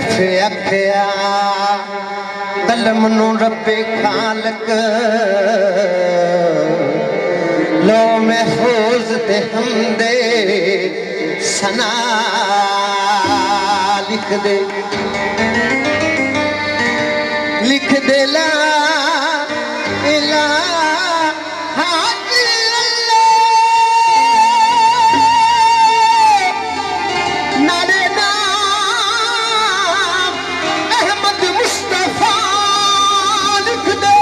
तरफे अखिया कलम नू रब्बे खालक लो महफूज ते हमदे सना लिख दे ला इलाहा इल्लल्लाह नारे नाम अहमद मुस्तफा लिख दे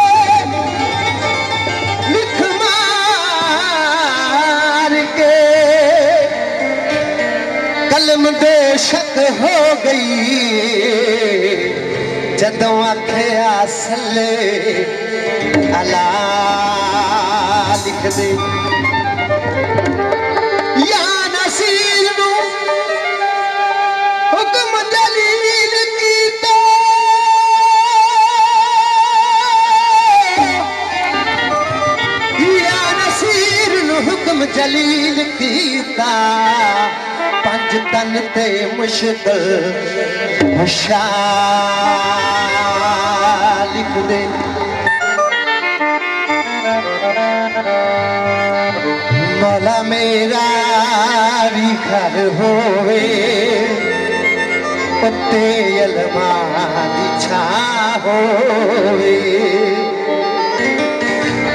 लिख मार के कलम बेशक हो गई जदों आखिया सल्ले अला लिख दे या नसीर नू हुक्म जलील कीता या नसीर नू हुक्म जलील कीता पंज तन ते मुश्किल हुशा लिख दे मौला मेरा भी घर होवे पत्ते अलमा दी छा होवे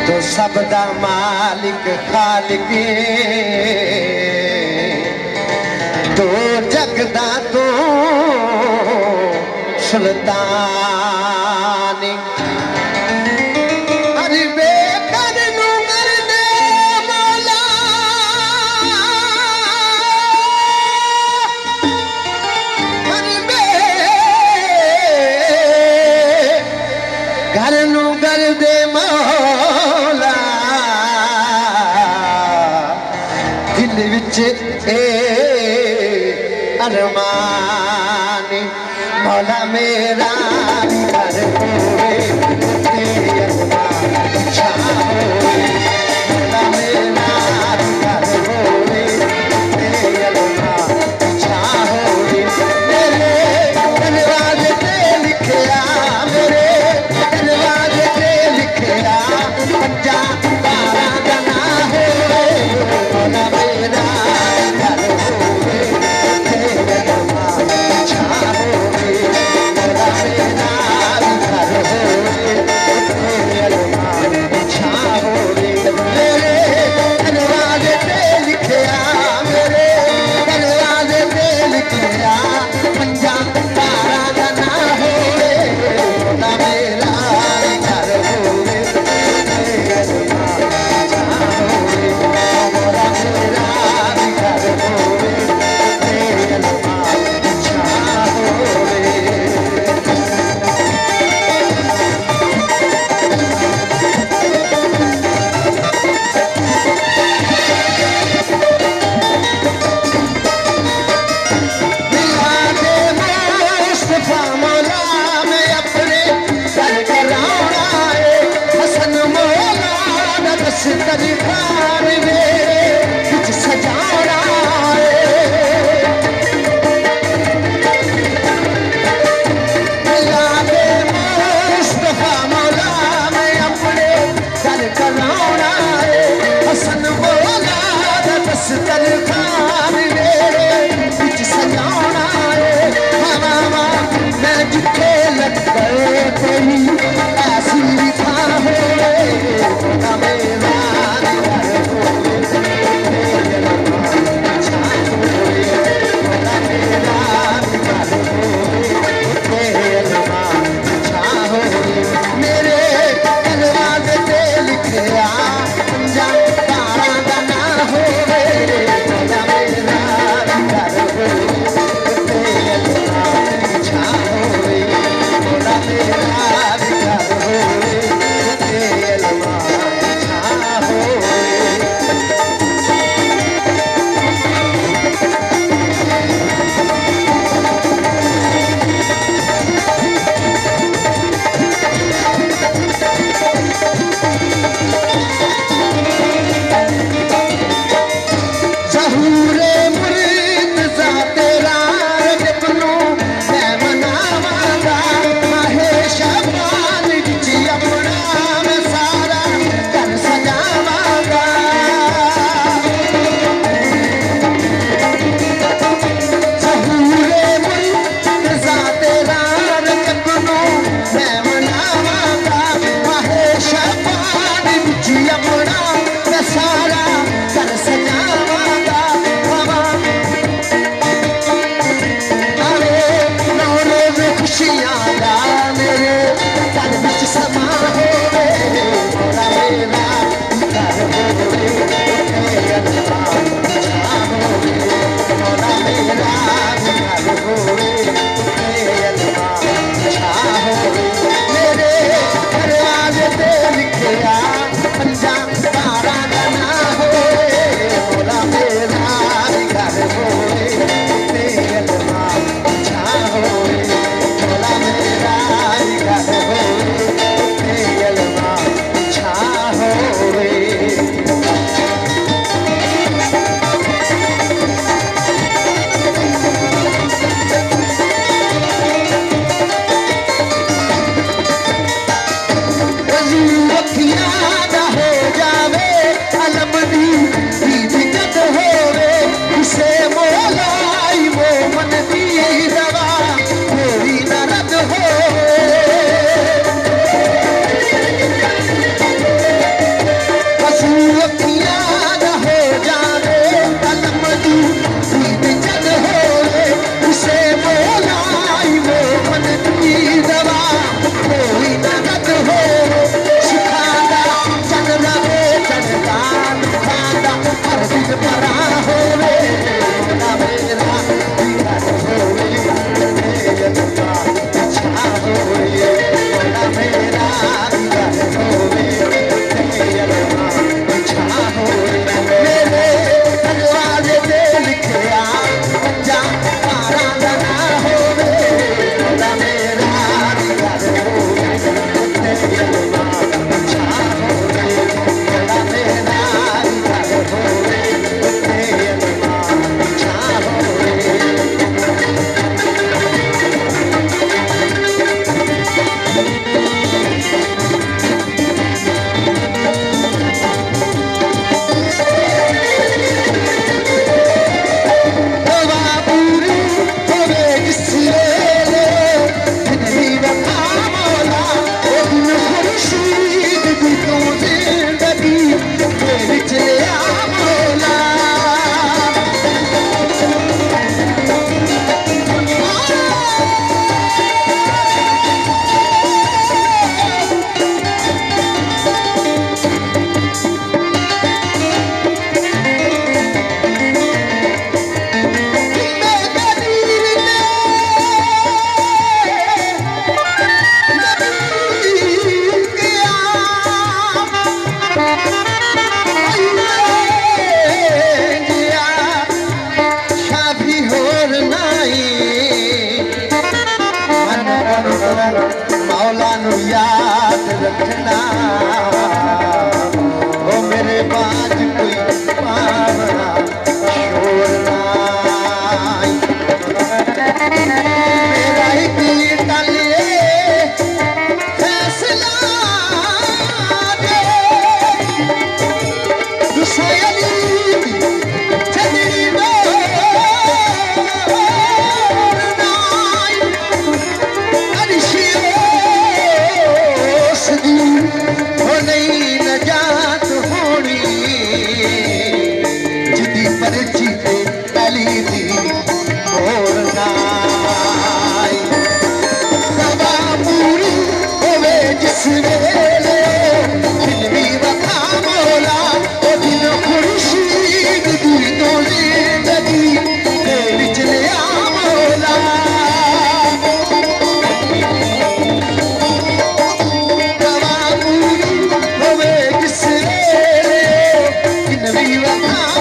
तो सब दा मालिक खालिक तो जगदा तो सुल्तान अरे बेकर नू मरदे मौला अरे बेकर नू गरदे मौला दिल विच ए अरमान मौला मेरा भी घर होवे तेरी अरमान छा होवे मौला मेरा भी घर होवे तेरी अरमान छा होवे मेरे दरवाजे ते लिखया मेरे दरवाजे ते लिखया पंजा तारा दा ना होवे मौला मेरा घर होवे तेरी अरमान छा होवे मौला मेरा घर होवे तेरी अरमान छा होवे मेरे दरवाजे ते लिखया मेरे दरवाजे ते लिखया पंजा तारा दा ना होवे मौला मेरा घर होवे तेरी अरमान छा होवे मौला मेरा घर होवे तेरी अरमान छा होवे मुस्तफा मौला में अपने सर कराना है हसन मौला दा दस तरीखार मेरे कुछ सजाना है मुस्तफा मौला में अपने सर कराना है हसन मौला दा दस तरीखार मेरे कुछ सजाना है मैं जिथे लग गए तेरी ऐसी भी था होवे मौला मेरा घर होवे तेरी अरमान छा होवे मौला मेरा घर होवे तेरी अरमान छा होवे मेरे दरवाजे ते लिखया पंजा तारा दा ना होवे मौला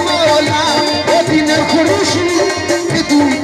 মৌলা ও দিনের খুরুশি তুই